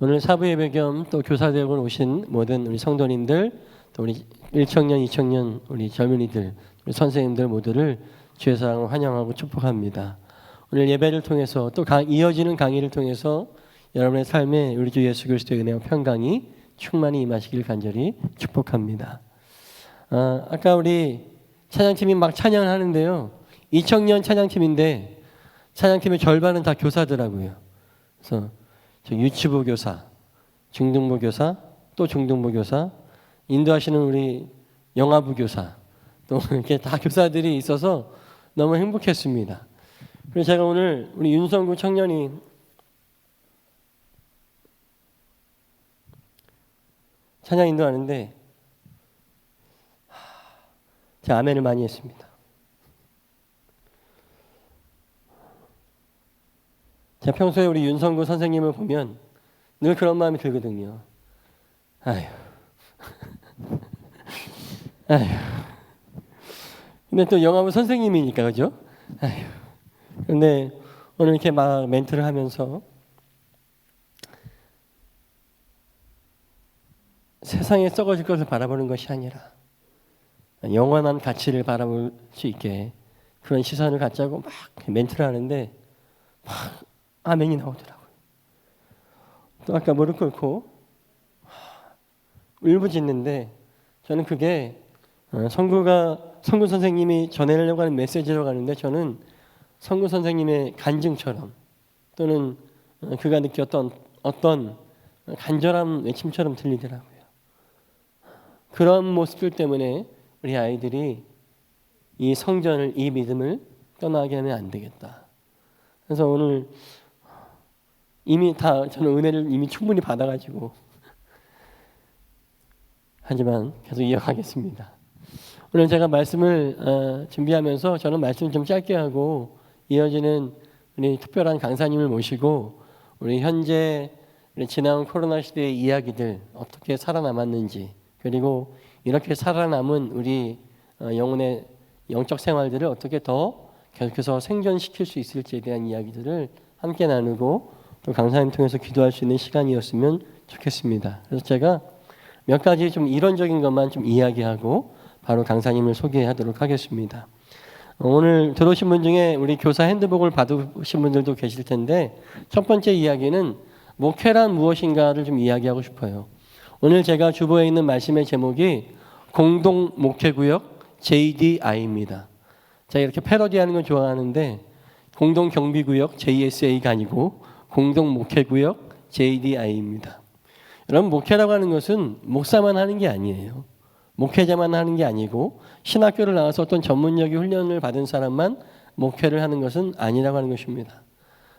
오늘 사부 예배 겸 또 교사되고 오신 모든 우리 성도님들, 또 우리 1청년, 2청년 우리 젊은이들, 우리 선생님들 모두를 주의 사랑으로 환영하고 축복합니다. 오늘 예배를 통해서 또 이어지는 강의를 통해서 여러분의 삶에 우리 주 예수 그리스도의 은혜와 평강이 충만히 임하시길 간절히 축복합니다. 아까 우리 찬양팀이 막 찬양을 하는데요. 2청년 찬양팀인데 찬양팀의 절반은 다 교사더라고요. 그래서 저 유치부 교사, 중등부 교사, 또 중등부 교사, 인도하시는 우리 영아부 교사, 또 이렇게 다 교사들이 있어서 너무 행복했습니다. 그래서 제가 오늘 우리 윤성구 청년이 찬양 인도하는데 제가 아멘을 많이 했습니다. 제가 평소에 우리 윤성구 선생님을 보면 늘 그런 마음이 들거든요. 아휴. 근데 또 영화부 선생님이니까, 그죠? 아휴. 근데 오늘 이렇게 막 멘트를 하면서 세상에 썩어질 것을 바라보는 것이 아니라 영원한 가치를 바라볼 수 있게 그런 시선을 갖자고 막 멘트를 하는데 막 아멘이 나오더라고요. 또 아까 무릎 꿇고 울부짖는데 저는 그게 성구 선생님이 전하려고 하는 메시지로 가는데 저는 성구 선생님의 간증처럼 또는 그가 느꼈던 어떤 간절한 외침처럼 들리더라고요. 그런 모습들 때문에 우리 아이들이 이 성전을, 이 믿음을 떠나게 하면 안 되겠다. 그래서 오늘 이미 다 저는 은혜를 이미 충분히 받아가지고 하지만 계속 이어가겠습니다. 오늘 제가 말씀을 준비하면서 저는 말씀을 좀 짧게 하고 이어지는 우리 특별한 강사님을 모시고 우리 현재 우리 지나온 코로나 시대의 이야기들 어떻게 살아남았는지 그리고 이렇게 살아남은 우리 영혼의 영적 생활들을 어떻게 더 계속해서 생존시킬 수 있을지에 대한 이야기들을 함께 나누고 또 강사님 통해서 기도할 수 있는 시간이었으면 좋겠습니다. 그래서 제가 몇 가지 좀 이론적인 것만 좀 이야기하고 바로 강사님을 소개하도록 하겠습니다. 오늘 들어오신 분 중에 우리 교사 핸드북을 받으신 분들도 계실 텐데 첫 번째 이야기는 목회란 무엇인가를 좀 이야기하고 싶어요. 오늘 제가 주보에 있는 말씀의 제목이 공동 목회구역 JDI입니다. 제가 이렇게 패러디하는 건 좋아하는데 공동 경비구역 JSA가 아니고 공동 목회구역 JDI입니다. 여러분 목회라고 하는 것은 목사만 하는 게 아니에요. 목회자만 하는 게 아니고 신학교를 나와서 어떤 전문적인 훈련을 받은 사람만 목회를 하는 것은 아니라고 하는 것입니다.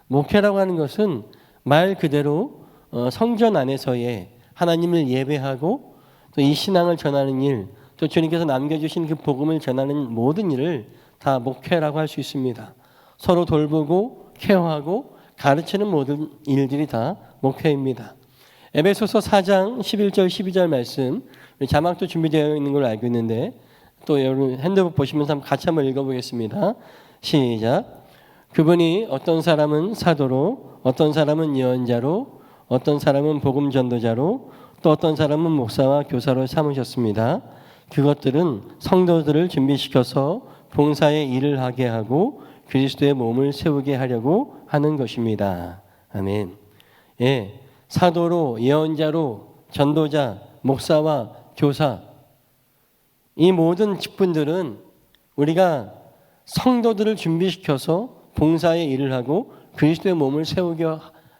목회라고 하는 것은 말 그대로 성전 안에서의 하나님을 예배하고 또 이 신앙을 전하는 일, 또 주님께서 남겨주신 그 복음을 전하는 모든 일을 다 목회라고 할 수 있습니다. 서로 돌보고 케어하고 가르치는 모든 일들이 다 목회입니다. 에베소서 4장 11절 12절 말씀 자막도 준비되어 있는 걸로 알고 있는데 또 여러분 핸드북 보시면서 같이 한번 읽어보겠습니다. 시작. 그분이 어떤 사람은 사도로 어떤 사람은 예언자로 어떤 사람은 복음 전도자로 또 어떤 사람은 목사와 교사로 삼으셨습니다. 그것들은 성도들을 준비시켜서 봉사의 일을 하게 하고 그리스도의 몸을 세우게 하려고 하는 것입니다. 아멘. 예, 사도로 예언자로 전도자, 목사와 교사 이 모든 직분들은 우리가 성도들을 준비시켜서 봉사의 일을 하고 그리스도의 몸을 세우게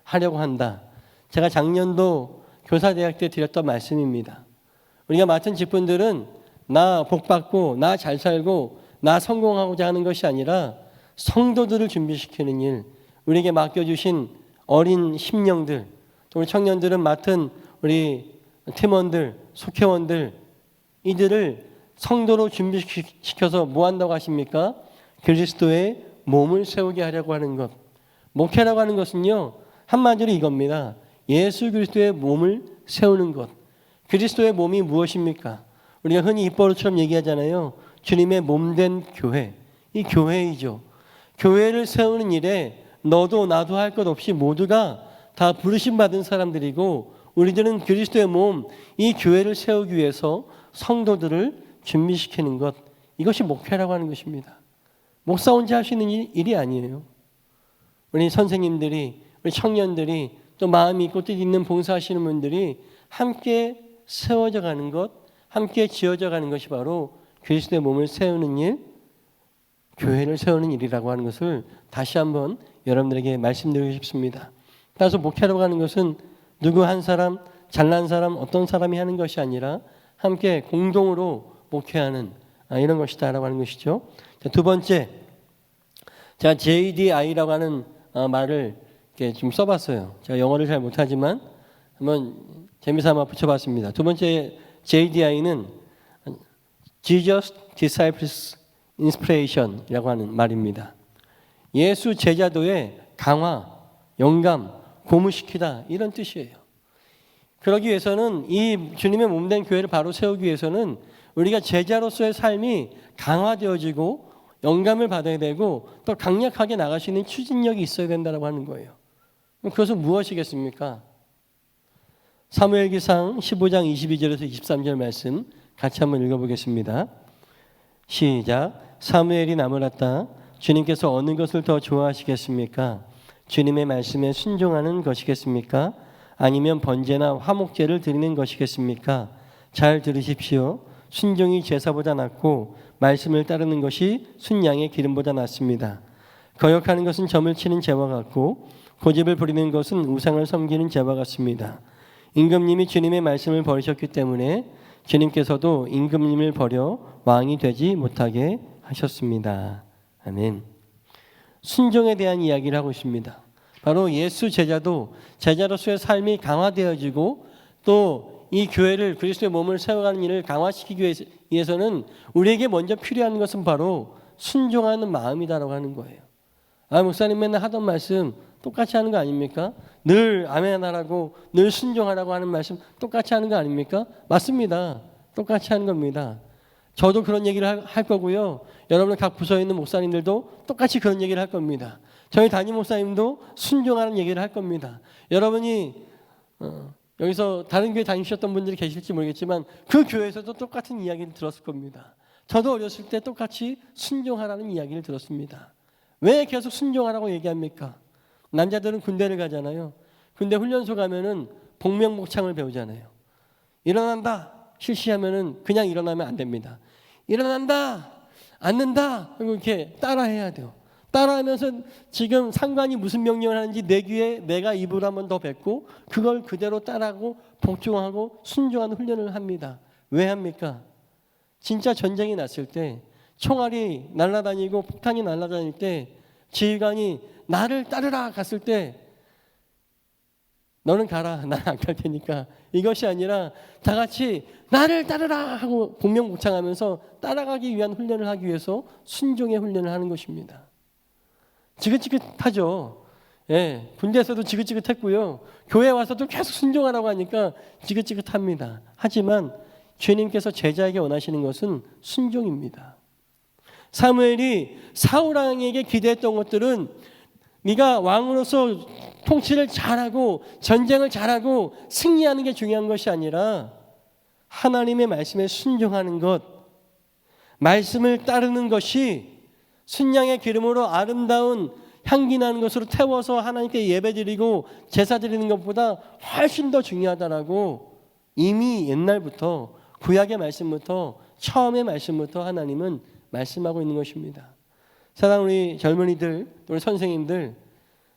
하려고 한다. 제가 작년도 교사대학 때 드렸던 말씀입니다. 우리가 맡은 직분들은 나 복받고 나 잘 살고 나 성공하고자 하는 것이 아니라 성도들을 준비시키는 일, 우리에게 맡겨주신 어린 심령들, 또 우리 청년들은 맡은 우리 팀원들, 속회원들 이들을 성도로 준비시켜서 뭐 한다고 하십니까? 그리스도의 몸을 세우게 하려고 하는 것. 목회라고 하는 것은요 한마디로 이겁니다. 예수 그리스도의 몸을 세우는 것. 그리스도의 몸이 무엇입니까? 우리가 흔히 입버릇처럼 얘기하잖아요. 주님의 몸된 교회. 이 교회이죠. 교회를 세우는 일에 너도 나도 할 것 없이 모두가 다 부르심 받은 사람들이고 우리들은 그리스도의 몸, 이 교회를 세우기 위해서 성도들을 준비시키는 것, 이것이 목회라고 하는 것입니다. 목사 혼자 할 수 있는 일이 아니에요. 우리 선생님들이, 우리 청년들이, 또 마음이 있고 뜻 있는 봉사하시는 분들이 함께 세워져 가는 것, 함께 지어져 가는 것이 바로 그리스도의 몸을 세우는 일, 교회를 세우는 일이라고 하는 것을 다시 한번 여러분들에게 말씀드리고 싶습니다. 따라서 목회라고 하는 것은 누구 한 사람, 잘난 사람, 어떤 사람이 하는 것이 아니라 함께 공동으로 목회하는 이런 것이다라고 하는 것이죠. 두 번째, 제가 JDI라고 하는 말을 이렇게 좀 써봤어요. 제가 영어를 잘 못하지만 한번 재미삼아 붙여봤습니다. 두 번째 JDI는 Jesus Disciples Inspiration이라고 하는 말입니다. 예수 제자도의 강화, 영감, 고무시키다 이런 뜻이에요. 그러기 위해서는 이 주님의 몸된 교회를 바로 세우기 위해서는 우리가 제자로서의 삶이 강화되어지고 영감을 받아야 되고 또 강력하게 나갈 수 있는 추진력이 있어야 된다고 하는 거예요. 그것은 무엇이겠습니까? 사무엘기상 15장 22절에서 23절 말씀 같이 한번 읽어보겠습니다. 시작. 사무엘이 나무랐다. 주님께서 어느 것을 더 좋아하시겠습니까? 주님의 말씀에 순종하는 것이겠습니까? 아니면 번제나 화목제를 드리는 것이겠습니까? 잘 들으십시오. 순종이 제사보다 낫고 말씀을 따르는 것이 순양의 기름보다 낫습니다. 거역하는 것은 점을 치는 죄와 같고 고집을 부리는 것은 우상을 섬기는 죄와 같습니다. 임금님이 주님의 말씀을 버리셨기 때문에 주님께서도 임금님을 버려 왕이 되지 못하게 하셨습니다. 아멘. 순종에 대한 이야기를 하고 있습니다. 바로 예수 제자도 제자로서의 삶이 강화되어지고 또 이 교회를 그리스도의 몸을 세워가는 일을 강화시키기 위해서는 우리에게 먼저 필요한 것은 바로 순종하는 마음이다라고 하는 거예요. 목사님 맨날 하던 말씀 똑같이 하는 거 아닙니까? 늘 아멘하라고 늘 순종하라고 하는 말씀 똑같이 하는 거 아닙니까? 맞습니다. 똑같이 하는 겁니다. 저도 그런 얘기를 할 거고요. 여러분 각 부서에 있는 목사님들도 똑같이 그런 얘기를 할 겁니다. 저희 담임 목사님도 순종하는 얘기를 할 겁니다. 여러분이 여기서 다른 교회 다니셨던 분들이 계실지 모르겠지만 그 교회에서도 똑같은 이야기를 들었을 겁니다. 저도 어렸을 때 똑같이 순종하라는 이야기를 들었습니다. 왜 계속 순종하라고 얘기합니까? 남자들은 군대를 가잖아요. 군대 훈련소 가면은 복명복창을 배우잖아요. 일어난다 실시하면은 그냥 일어나면 안 됩니다. 일어난다 앉는다 그리고 이렇게 따라해야 돼요. 따라하면서 지금 상관이 무슨 명령을 하는지 내 귀에 내가 입을 한번 더 뱉고 그걸 그대로 따라하고 복종하고 순종하는 훈련을 합니다. 왜 합니까? 진짜 전쟁이 났을 때 총알이 날아다니고 폭탄이 날아다닐 때 지휘관이 나를 따르라 갔을 때 너는 가라 나는 안 갈 테니까 이것이 아니라 다 같이 나를 따르라 하고 복명복창하면서 따라가기 위한 훈련을 하기 위해서 순종의 훈련을 하는 것입니다. 지긋지긋하죠. 예, 군대에서도 지긋지긋했고요. 교회 와서도 계속 순종하라고 하니까 지긋지긋합니다. 하지만 주님께서 제자에게 원하시는 것은 순종입니다. 사무엘이 사울 왕에게 기대했던 것들은 네가 왕으로서 통치를 잘하고 전쟁을 잘하고 승리하는 게 중요한 것이 아니라 하나님의 말씀에 순종하는 것, 말씀을 따르는 것이 순양의 기름으로 아름다운 향기 나는 것으로 태워서 하나님께 예배드리고 제사 드리는 것보다 훨씬 더 중요하다라고 이미 옛날부터 구약의 말씀부터 처음의 말씀부터 하나님은 말씀하고 있는 것입니다. 사랑하는 우리 젊은이들, 우리 선생님들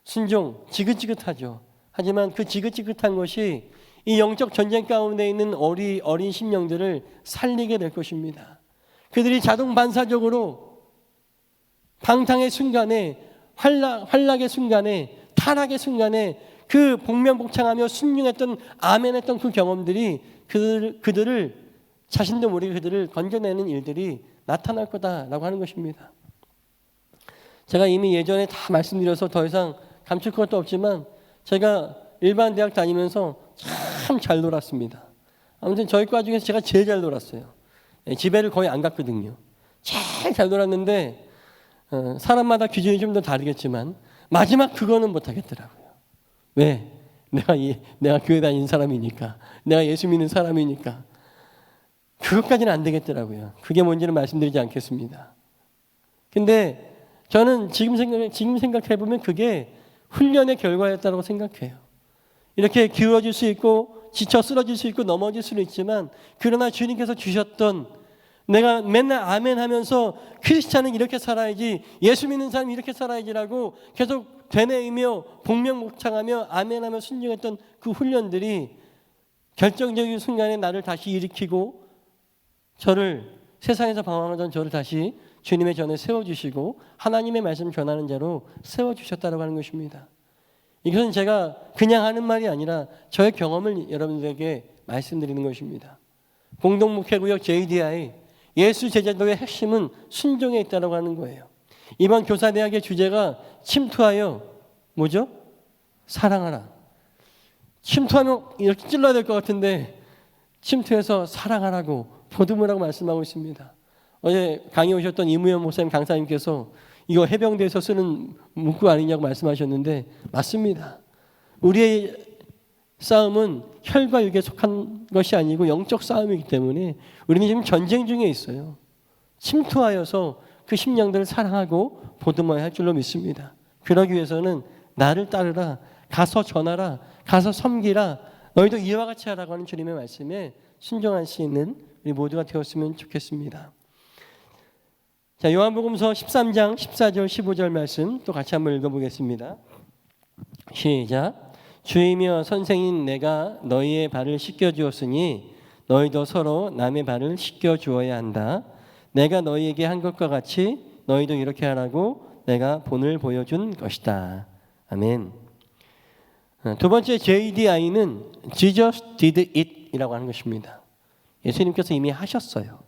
순종 지긋지긋하죠. 하지만 그 지긋지긋한 것이 이 영적 전쟁 가운데 있는 어린 심령들을 살리게 될 것입니다. 그들이 자동 반사적으로 방탕의 순간에 환락의 순간에 타락의 순간에 그 복명복창하며 순종했던 아멘했던 그 경험들이 그들을 자신도 모르게 그들을 건져내는 일들이 나타날 거다라고 하는 것입니다. 제가 이미 예전에 다 말씀드려서 더 이상 감출 것도 없지만 제가 일반 대학 다니면서 참 잘 놀았습니다. 아무튼 저희 과 중에서 제가 제일 잘 놀았어요. 집에를 거의 안 갔거든요. 제일 잘 놀았는데 사람마다 기준이 좀 더 다르겠지만 마지막 그거는 못하겠더라고요. 왜? 내가 교회 다니는 사람이니까, 내가 예수 믿는 사람이니까. 그것까지는 안 되겠더라고요. 그게 뭔지는 말씀드리지 않겠습니다. 근데 저는 지금 생각해 보면 그게 훈련의 결과였다고 생각해요. 이렇게 기울어질 수 있고 지쳐 쓰러질 수 있고 넘어질 수는 있지만, 그러나 주님께서 주셨던, 내가 맨날 아멘 하면서 크리스찬은 이렇게 살아야지, 예수 믿는 사람이 이렇게 살아야지라고 계속 되뇌이며 복명복창하며 아멘하며 순종했던 그 훈련들이 결정적인 순간에 나를 다시 일으키고, 저를 세상에서 방황하던 저를 다시 주님의 전에 세워주시고 하나님의 말씀 전하는 자로 세워주셨다고 하는 것입니다. 이것은 제가 그냥 하는 말이 아니라 저의 경험을 여러분들에게 말씀드리는 것입니다. 공동목회구역 JDI 예수 제자도의 핵심은 순종에 있다고 하는 거예요. 이번 교사대학의 주제가 침투하여 뭐죠? 사랑하라. 침투하면 이렇게 찔러야 될 것 같은데 침투해서 사랑하라고 보듬으라고 말씀하고 있습니다. 어제 강의 오셨던 이무현 목사님 강사님께서 이거 해병대에서 쓰는 문구 아니냐고 말씀하셨는데 맞습니다. 우리의 싸움은 혈과 육에 속한 것이 아니고 영적 싸움이기 때문에 우리는 지금 전쟁 중에 있어요. 침투하여서 그 심령들을 사랑하고 보듬어야 할 줄로 믿습니다. 그러기 위해서는 나를 따르라, 가서 전하라, 가서 섬기라, 너희도 이와 같이 하라고 하는 주님의 말씀에 순종할 수 있는 우리 모두가 되었으면 좋겠습니다. 자, 요한복음서 13장 14절 15절 말씀 또 같이 한번 읽어보겠습니다. 시작. 주이며 선생인 내가 너희의 발을 씻겨주었으니 너희도 서로 남의 발을 씻겨주어야 한다. 내가 너희에게 한 것과 같이 너희도 이렇게 하라고 내가 본을 보여준 것이다. 아멘. 두 번째 JDI는 Jesus did it 이라고 하는 것입니다. 예수님께서 이미 하셨어요.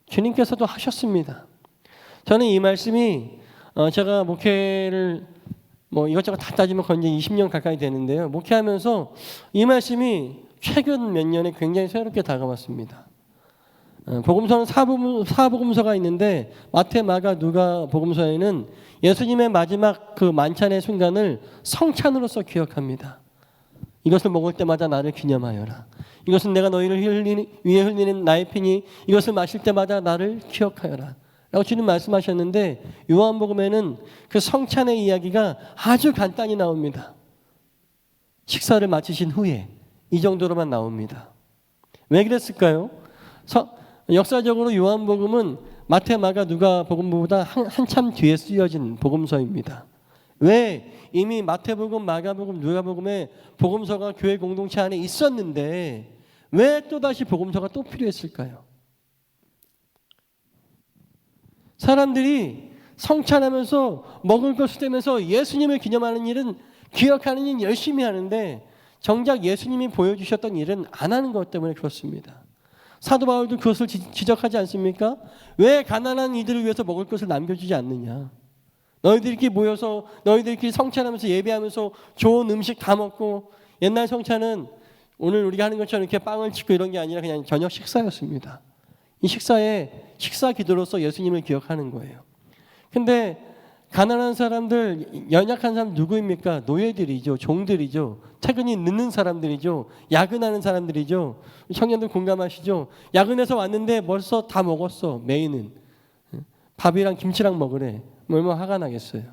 주님께서도 하셨습니다. 저는 이 말씀이 제가 목회를 이것저것 다 따지면 거의 이제 20년 가까이 되는데요. 목회하면서 이 말씀이 최근 몇 년에 굉장히 새롭게 다가왔습니다. 복음서는 사복음서가 있는데 마태, 마가, 누가 복음서에는 예수님의 마지막 그 만찬의 순간을 성찬으로서 기억합니다. 이것을 먹을 때마다 나를 기념하여라. 이것은 내가 너희를 위해 흘리는 나의 피니 이것을 마실 때마다 나를 기억하여라 라고 주님 말씀하셨는데, 요한복음에는 그 성찬의 이야기가 아주 간단히 나옵니다. 식사를 마치신 후에 이 정도로만 나옵니다. 왜 그랬을까요? 역사적으로 요한복음은 마태, 마가, 누가 복음보다 한참 뒤에 쓰여진 복음서입니다. 왜? 이미 마태복음, 마가복음, 누가복음에 복음서가 교회 공동체 안에 있었는데 왜 또다시 복음서가 또 필요했을까요? 사람들이 성찬하면서 먹을 것을 떼면서 예수님을 기념하는 일은, 기억하는 일 열심히 하는데 정작 예수님이 보여주셨던 일은 안 하는 것 때문에 그렇습니다. 사도 바울도 그것을 지적하지 않습니까? 왜 가난한 이들을 위해서 먹을 것을 남겨주지 않느냐? 너희들끼리 모여서 너희들끼리 성찬하면서 예배하면서 좋은 음식 다 먹고, 옛날 성찬은 오늘 우리가 하는 것처럼 이렇게 빵을 찍고 이런 게 아니라 그냥 저녁 식사였습니다. 이 식사에 식사 기도로서 예수님을 기억하는 거예요. 근데 가난한 사람들, 연약한 사람 누구입니까? 노예들이죠. 종들이죠. 퇴근이 늦는 사람들이죠. 야근하는 사람들이죠. 청년들 공감하시죠? 야근해서 왔는데 벌써 다 먹었어. 메인은 밥이랑 김치랑 먹으래. 얼마나 화가 나겠어요.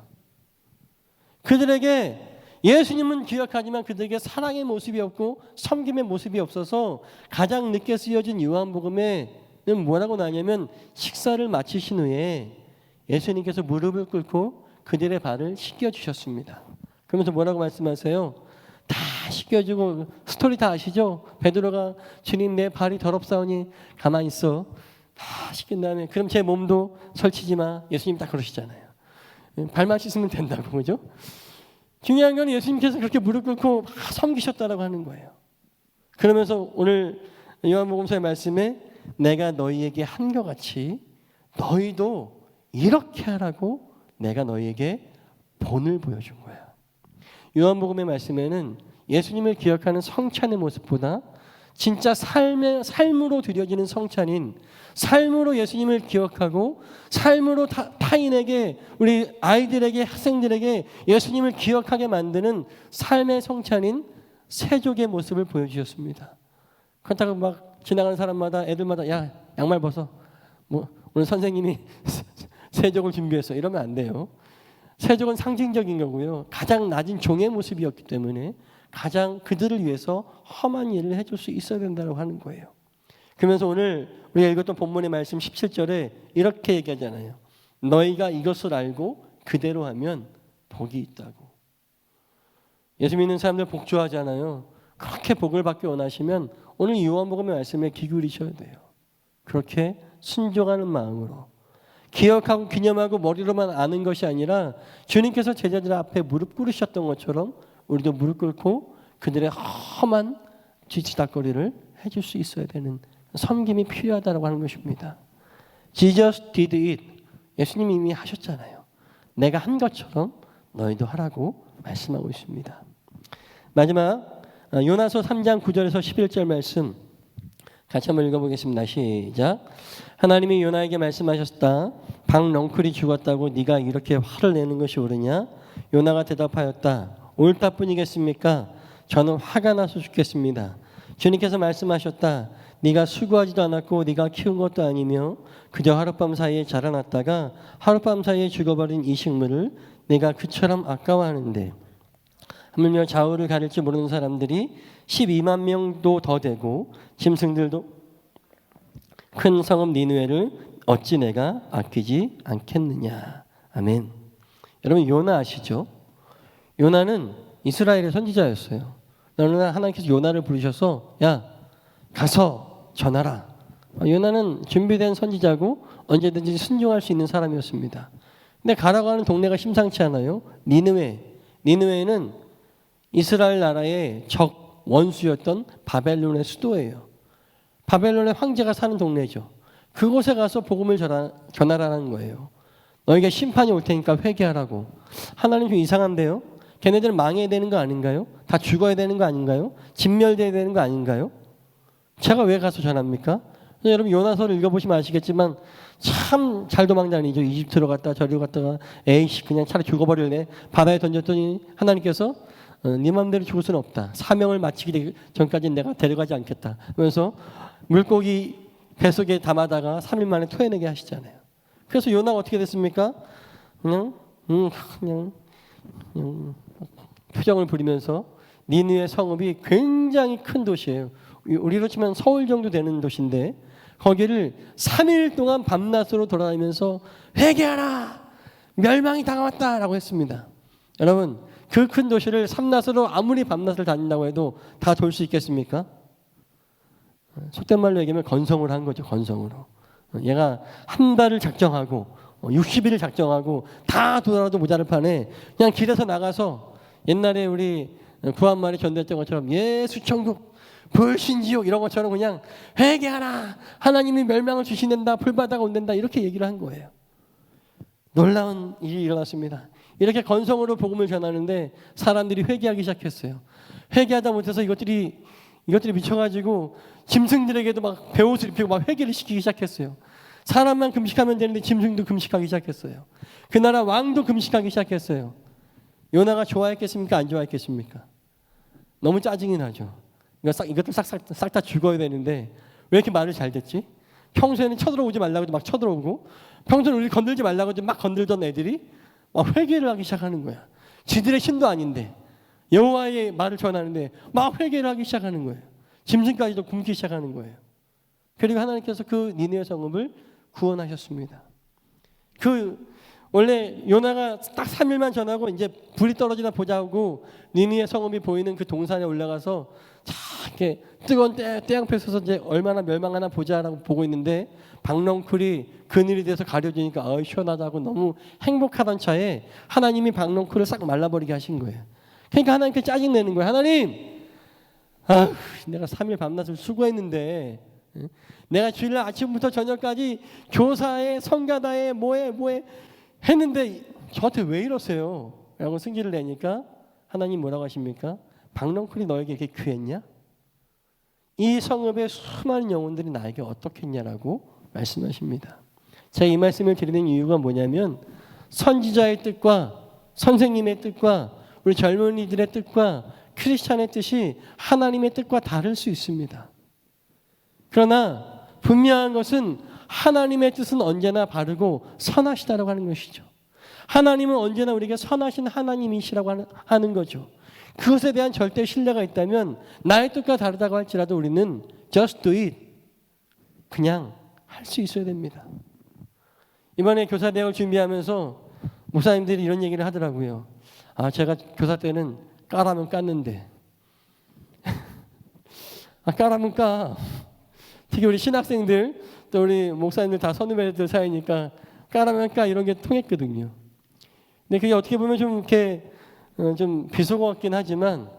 그들에게 예수님은 기억하지만 그들에게 사랑의 모습이 없고 섬김의 모습이 없어서 가장 늦게 쓰여진 요한복음에는 뭐라고 나냐면 식사를 마치신 후에 예수님께서 무릎을 꿇고 그들의 발을 씻겨주셨습니다. 그러면서 뭐라고 말씀하세요? 다 씻겨주고, 스토리 다 아시죠? 베드로가 주님 내 발이 더럽사오니 가만히 있어. 다 씻긴 다음에 그럼 제 몸도 설치지 마. 예수님 딱 그러시잖아요. 발만 씻으면 된다고, 그죠? 중요한 건 예수님께서 그렇게 무릎 꿇고 섬기셨다라고 하는 거예요. 그러면서 오늘 요한복음서의 말씀에 내가 너희에게 한 것 같이 너희도 이렇게 하라고 내가 너희에게 본을 보여준 거야. 요한복음의 말씀에는 예수님을 기억하는 성찬의 모습보다 진짜 삶으로 드려지는 성찬인, 삶으로 예수님을 기억하고 삶으로 타인에게, 우리 아이들에게, 학생들에게 예수님을 기억하게 만드는 삶의 성찬인 세족의 모습을 보여주셨습니다. 그렇다고 막 지나가는 사람마다, 애들마다 야, 양말 벗어. 뭐 오늘 선생님이 세족을 준비했어. 이러면 안 돼요. 세족은 상징적인 거고요. 가장 낮은 종의 모습이었기 때문에 가장 그들을 위해서 험한 일을 해줄 수 있어야 된다고 하는 거예요. 그러면서 오늘 우리가 읽었던 본문의 말씀 17절에 이렇게 얘기하잖아요. 너희가 이것을 알고 그대로 하면 복이 있다고. 예수 믿는 사람들 복 좋아하잖아요. 그렇게 복을 받기 원하시면 오늘 요한복음의 말씀에 귀 기울이셔야 돼요. 그렇게 순종하는 마음으로 기억하고 기념하고 머리로만 아는 것이 아니라 주님께서 제자들 앞에 무릎 꿇으셨던 것처럼 우리도 무릎 꿇고 그들의 험한 뒤치다거리를 해줄 수 있어야 되는 섬김이 필요하다고 하는 것입니다. Jesus did it. 예수님이 이미 하셨잖아요. 내가 한 것처럼 너희도 하라고 말씀하고 있습니다. 마지막 요나서 3장 9절에서 11절 말씀 같이 한번 읽어보겠습니다. 시작. 하나님이 요나에게 말씀하셨다. 박넝쿨이 죽었다고 네가 이렇게 화를 내는 것이 옳으냐? 요나가 대답하였다. 옳다 뿐이겠습니까? 저는 화가 나서 죽겠습니다. 주님께서 말씀하셨다. 네가 수고하지도 않았고 네가 키운 것도 아니며 그저 하룻밤 사이에 자라났다가 하룻밤 사이에 죽어버린 이 식물을 내가 그처럼 아까워하는데 하물며 좌우를 가릴지 모르는 사람들이 12만 명도 더 되고 짐승들도 큰 성읍 니느웨를 어찌 내가 아끼지 않겠느냐. 아멘. 여러분 요나 아시죠? 요나는 이스라엘의 선지자였어요. 그러나 하나님께서 요나를 부르셔서 야 가서 전하라. 요나는 준비된 선지자고 언제든지 순종할 수 있는 사람이었습니다. 근데 가라고 하는 동네가 심상치 않아요. 니느웨. 니느웨는 이스라엘 나라의 적 원수였던 바벨론의 수도예요. 바벨론의 황제가 사는 동네죠. 그곳에 가서 복음을 전하라는 거예요. 너에게 심판이 올 테니까 회개하라고. 하나님 좀 이상한데요? 걔네들은 망해야 되는 거 아닌가요? 다 죽어야 되는 거 아닌가요? 진멸돼야 되는 거 아닌가요? 제가 왜 가서 전합니까? 여러분 요나서를 읽어보시면 아시겠지만 참 잘 도망다니죠. 이집트로 갔다 저리로 갔다가 에이씨 그냥 차라리 죽어버릴래. 바다에 던졌더니 하나님께서 네 맘대로 죽을 수는 없다. 사명을 마치기 전까지는 내가 데려가지 않겠다. 그러면서 물고기 뱃속에 담아다가 3일 만에 토해내게 하시잖아요. 그래서 요나가 어떻게 됐습니까? 그냥 표정을 부리면서 니느웨 성읍이 굉장히 큰 도시예요. 우리로 치면 서울 정도 되는 도시인데 거기를 3일 동안 밤낮으로 돌아다니면서 회개하라! 멸망이 다가왔다라고 했습니다. 여러분 그 큰 도시를 삼낮으로 아무리 밤낮을 다닌다고 해도 다 돌 수 있겠습니까? 속된 말로 얘기하면 건성을 한 거죠. 건성으로. 얘가 한 달을 작정하고 60일을 작정하고 다 돌아도 모자랄 판에 그냥 길에서 나가서 옛날에 우리 구한말에 전도했던 것처럼 예수 천국 불신지옥 이런 것처럼 그냥 회개하라. 하나님이 멸망을 주시는다. 불바다가 온단다. 이렇게 얘기를 한 거예요. 놀라운 일이 일어났습니다. 이렇게 건성으로 복음을 전하는데 사람들이 회개하기 시작했어요. 회개하다 못해서 이것들이 미쳐가지고 짐승들에게도 막 베옷을 입히고 막 회개를 시키기 시작했어요. 사람만 금식하면 되는데 짐승도 금식하기 시작했어요. 그 나라 왕도 금식하기 시작했어요. 요나가 좋아했겠습니까? 안 좋아했겠습니까? 너무 짜증이 나죠. 이것들 싹 다 죽어야 되는데 왜 이렇게 말을 잘 듣지? 평소에는 쳐들어오지 말라고 해도 막 쳐들어오고 평소에는 우리 건들지 말라고 해도 막 건들던 애들이 막 회개를 하기 시작하는 거야. 지들의 신도 아닌데 여호와의 말을 전하는데 막 회개를 하기 시작하는 거예요. 짐승까지도 굶기 시작하는 거예요. 그리고 하나님께서 그 니느웨 성읍을 구원하셨습니다. 원래 요나가 딱 3일만 전하고 이제 불이 떨어지나 보자고 니느웨 성읍이 보이는 그 동산에 올라가서 이렇게 뜨거운 태양볕에 서서 이제 얼마나 멸망하나 보자라고 보고 있는데 박넝쿨이 그늘이 돼서 가려지니까 시원하다고 너무 행복하던 차에 하나님이 박넝쿨을 싹 말라버리게 하신 거예요. 그러니까 하나님께 짜증내는 거예요. 하나님, 내가 3일 밤낮을 수고했는데 내가 주일날 아침부터 저녁까지 교사에 성가다에 뭐해 했는데 저한테 왜 이러세요? 라고 승질을 내니까 하나님 뭐라고 하십니까? 박넝쿨이 너에게 이렇게 귀했냐? 이 성읍의 수많은 영혼들이 나에게 어떻겠냐라고 말씀하십니다. 제가 이 말씀을 드리는 이유가 뭐냐면 선지자의 뜻과 선생님의 뜻과 우리 젊은이들의 뜻과 크리스찬의 뜻이 하나님의 뜻과 다를 수 있습니다. 그러나 분명한 것은 하나님의 뜻은 언제나 바르고 선하시다라고 하는 것이죠. 하나님은 언제나 우리에게 선하신 하나님이시라고 하는 거죠. 그것에 대한 절대 신뢰가 있다면 나의 뜻과 다르다고 할지라도 우리는 just do it. 그냥 할 수 있어야 됩니다. 이번에 교사대학을 준비하면서 목사님들이 이런 얘기를 하더라고요. 제가 교사 때는 까라면 깠는데 까라면 까. 특히 우리 신학생들 또 우리 목사님들 다 선후배들 사이니까 까라면 까 이런 게 통했거든요. 근데 그게 어떻게 보면 좀 이렇게 좀 비속어 같긴 하지만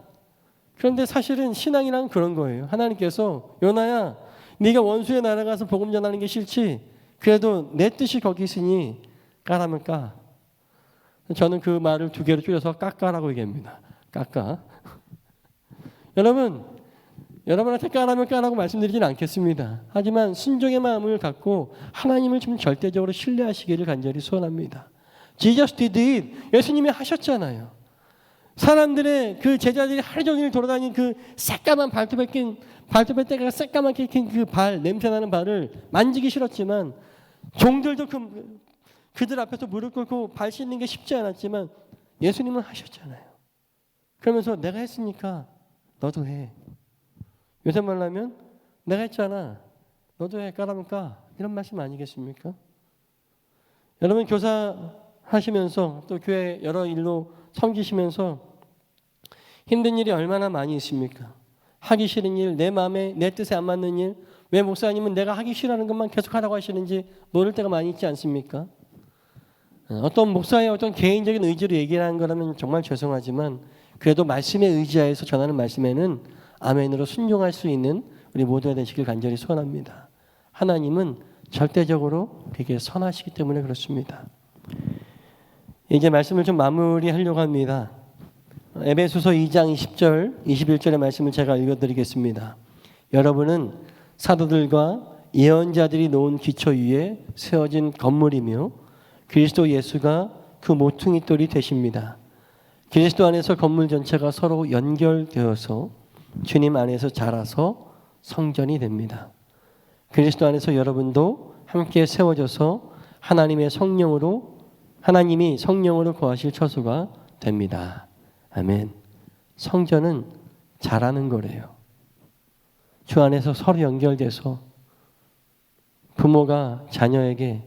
그런데 사실은 신앙이란 그런 거예요. 하나님께서 요나야 네가 원수의 나라 가서 복음 전하는 게 싫지 그래도 내 뜻이 거기 있으니 까라면 까. 저는 그 말을 두 개로 줄여서 까까라고 얘기합니다. 까까. 여러분한테 까라면 까라고 말씀드리진 않겠습니다. 하지만 순종의 마음을 갖고 하나님을 좀 절대적으로 신뢰하시기를 간절히 소원합니다. Jesus did it. 예수님이 하셨잖아요. 사람들의 그 제자들이 하루 종일 돌아다닌 그 새까만 발톱에 때가 새까맣게 낀 그 발, 냄새나는 발을 만지기 싫었지만 종들도 그들 앞에서 무릎 꿇고 발 씻는 게 쉽지 않았지만 예수님은 하셨잖아요. 그러면서 내가 했으니까 너도 해. 요새 말로 하면 내가 했잖아. 너도 해. 까라면 까. 이런 말씀 아니겠습니까? 여러분 교사 하시면서 또 교회 여러 일로 섬기시면서 힘든 일이 얼마나 많이 있습니까? 하기 싫은 일, 내 마음에 내 뜻에 안 맞는 일, 왜 목사님은 내가 하기 싫어하는 것만 계속 하라고 하시는지 모를 때가 많이 있지 않습니까? 어떤 목사의 어떤 개인적인 의지로 얘기하는 거라면 정말 죄송하지만 그래도 말씀에 의지하여서 전하는 말씀에는 아멘으로 순종할 수 있는 우리 모두가 되시길 간절히 소원합니다. 하나님은 절대적으로 되게 선하시기 때문에 그렇습니다. 이제 말씀을 좀 마무리하려고 합니다. 에베소서 2장 20절, 21절의 말씀을 제가 읽어드리겠습니다. 여러분은 사도들과 예언자들이 놓은 기초 위에 세워진 건물이며 그리스도 예수가 그 모퉁이 돌이 되십니다. 그리스도 안에서 건물 전체가 서로 연결되어서 주님 안에서 자라서 성전이 됩니다. 그리스도 안에서 여러분도 함께 세워져서 하나님이 성령으로 거하실 처소가 됩니다. 아멘. 성전은 자라는 거래요. 주 안에서 서로 연결돼서 부모가 자녀에게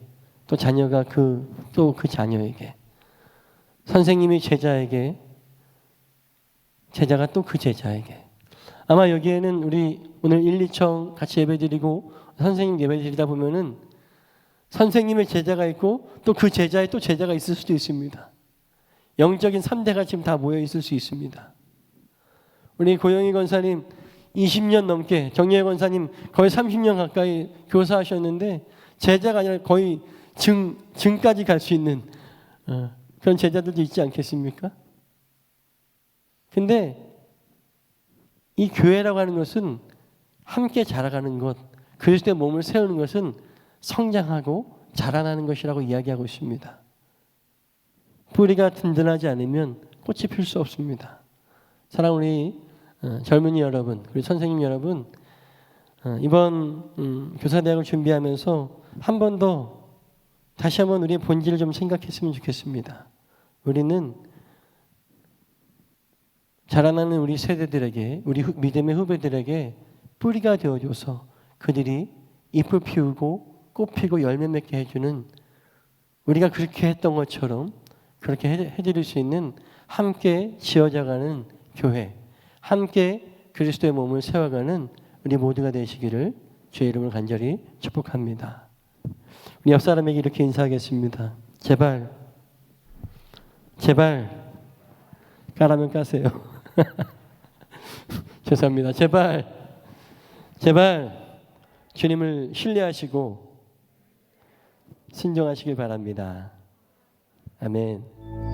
또 자녀가 그 자녀에게 선생님이 제자에게 제자가 또 그 제자에게 아마 여기에는 우리 오늘 1, 2청 같이 예배드리고 선생님 예배드리다 보면은 선생님의 제자가 있고 또 그 제자의 또 제자가 있을 수도 있습니다. 영적인 3대가 지금 다 모여 있을 수 있습니다. 우리 고영희 권사님 20년 넘게 정예혜 권사님 거의 30년 가까이 교사하셨는데 제자가 아니라 거의 증까지 갈 수 있는 그런 제자들도 있지 않겠습니까? 근데 이 교회라고 하는 것은 함께 자라가는 것, 그리스도의 몸을 세우는 것은 성장하고 자라나는 것이라고 이야기하고 있습니다. 뿌리가 든든하지 않으면 꽃이 필 수 없습니다. 사랑하는 우리 젊은이 여러분, 우리 선생님 여러분, 이번 교사대학을 준비하면서 한 번 더 다시 한번 우리의 본질을 좀 생각했으면 좋겠습니다. 우리는 자라나는 우리 세대들에게, 우리 믿음의 후배들에게 뿌리가 되어줘서 그들이 잎을 피우고 꽃 피고 열매 맺게 해주는, 우리가 그렇게 했던 것처럼 그렇게 해드릴 수 있는 함께 지어져가는 교회, 함께 그리스도의 몸을 세워가는 우리 모두가 되시기를 주의 이름으로 간절히 축복합니다. 우리 옆 사람에게 이렇게 인사하겠습니다. 제발 까라면 까세요. 죄송합니다. 제발 주님을 신뢰하시고 순종하시길 바랍니다. 아멘.